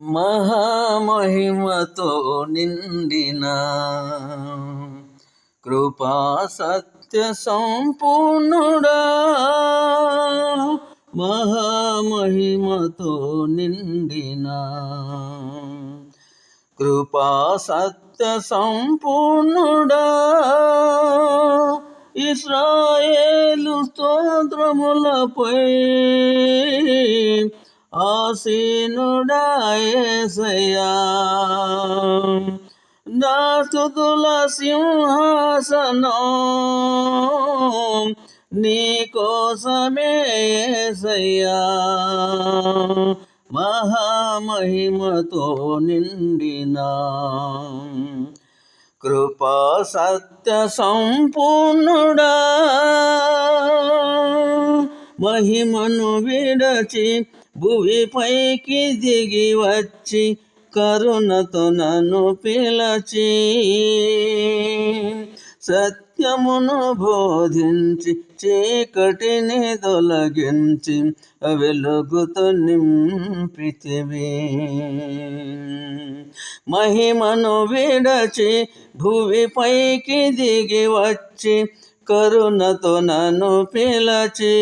మహామహిమతో నిండిన కృపా సత్య సంపూర్ణుడా, మహామహిమతో నిండిన కృపా సత్య సంపూర్ణుడా, ఇశ్రాయేలు స్తోత్రములపై ఆసీనుడా యేసయ్యా, నా స్తుతుల సింహాసనం నీ కోసమే యేసయ్యా, మహామహిమతో నిండిన కృపా సత్య సంపూర్ణుడా, మహిమను విడచి భువిపైకి దిగి వచ్చి కరుణతో నన్ను పిలచి సత్యమును బోధించి చీకటిని తొలగించి వెలుగుతో నింపితివి. మహిమను విడచి భువిపైకి దిగి వచ్చి కరుణతో నన్ను పిలచి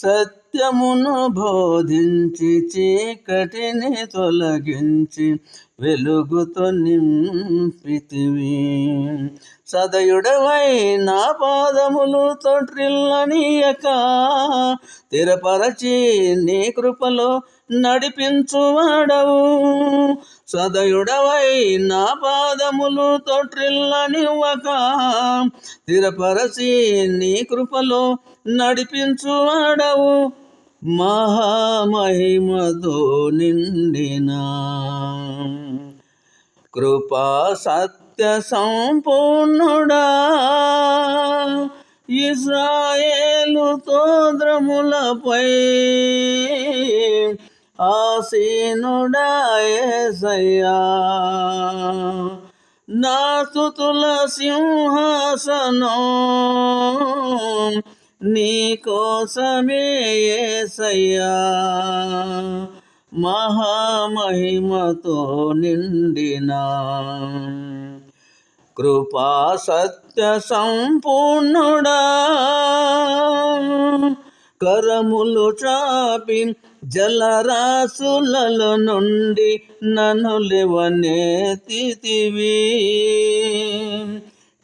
సత్యమును బోధించి చీకటిని తొలగించి వెలుగుతో నింపితివి. సదయుడవై నా పాదములు తొట్రిల్లనీయక స్థిరపరచి నీ కృపలో నడిపించువాడవు. సదయుడవై నా పాదములు తొట్రిల్లనివ్వక స్థిరపరచి నీ కృపలో నడిపించువాడవు. మహామహిమతో నిండిన కృపా సత్య సంపూర్ణుడా, ఇశ్రాయేలు స్తోత్రములపై ఆసీనుడా యేసయ్యా, నా స్తుతుల సింహాసనం నీ కోసమే యేసయ్యా, మహామహిమతో నిండిన కృపా సత్య సంపూర్ణుడా, కరములు చాపి జలరాశులలో నుండి నన్ను లేవనెత్తితివి.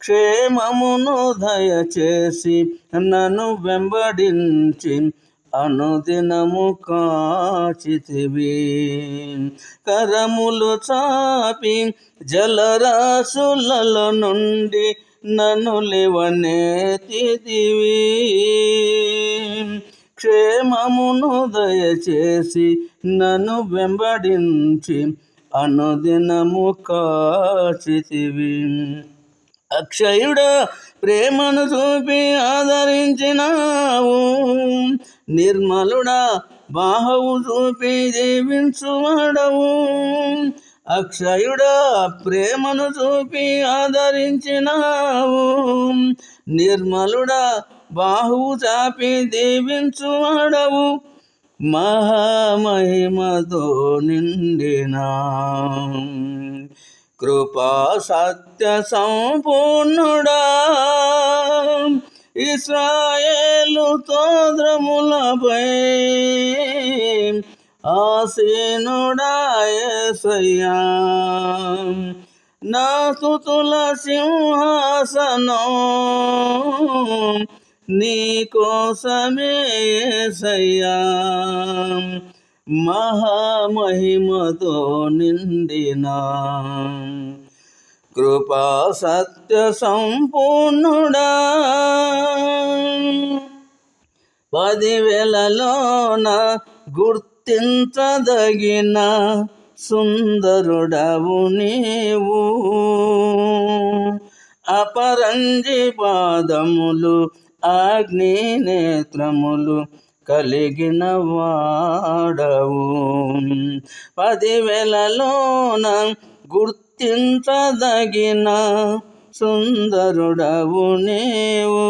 క్షేమమును దయచేసి నన్ను వెంబడించి అనుదినము కాచితివి. కరములు చాపి జలరాశులలో నుండి నన్ను లేవనెత్తితివి. క్షేమమును దయచేసి నన్ను వెంబడించి అనుదినము కాచితివి. అక్షయుడా ప్రేమను చూపి ఆదరించినావు, నిర్మలుడా బాహువు చూపి దీవించువాడవు. అక్షయుడా ప్రేమను చూపి ఆదరించినావు, నిర్మలుడా బాహువు చాపి దీవించువాడవు. మహామహిమతో నిండిన కృపా సత్య సంపూర్ణుడా, ఇశ్రాయేలు స్తోత్రములపై ఆసీనుడా యేసయ్యా, నా స్తుతుల సింహాసనం నీ కోసమే యేసయ్యా, మహామహిమతో నిండిన కృపా సత్య సంపూర్ణుడా, 10,000లోన గుర్తించదగిన సుందరుడవు నీవు. అపరంజి పాదములు అగ్ని నేత్రములు కలిగిన వాడవు. 10,000లోన గుర్తించదగిన సుందరుడవు నీవు.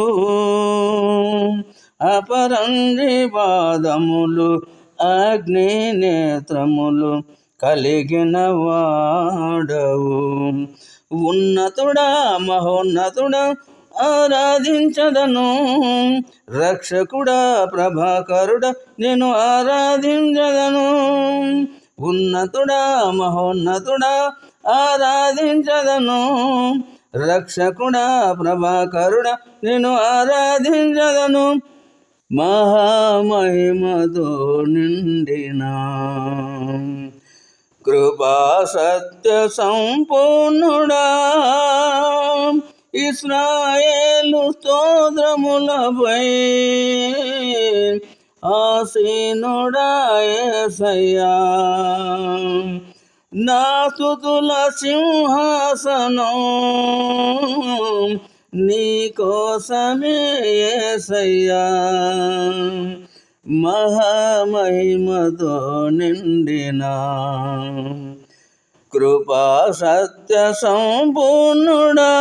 అపరంజి పాదములు అగ్ని నేత్రములు కలిగిన వాడవు. ఉన్నతుడా మహోన్నతుడా ఆరాధించదను, రక్షకుడా ప్రభాకరుడా నేను ఆరాధించదను. ఉన్నతుడా మహోన్నతుడా ఆరాధించదను, రక్షకుడా ప్రభాకరుడా నేను ఆరాధించదను. మహామహిమతో నిండిన కృపా సత్య సంపూర్ణుడా, ఇశ్రాయేలు స్తోత్రములపై ఆసీనుడా యేసయ్యా. నా స్తుతుల సింహాసనం నీ కోసమే యేసయ్యా. మహామహిమతో నిండిన కృపా సత్య సంపూర్ణుడా.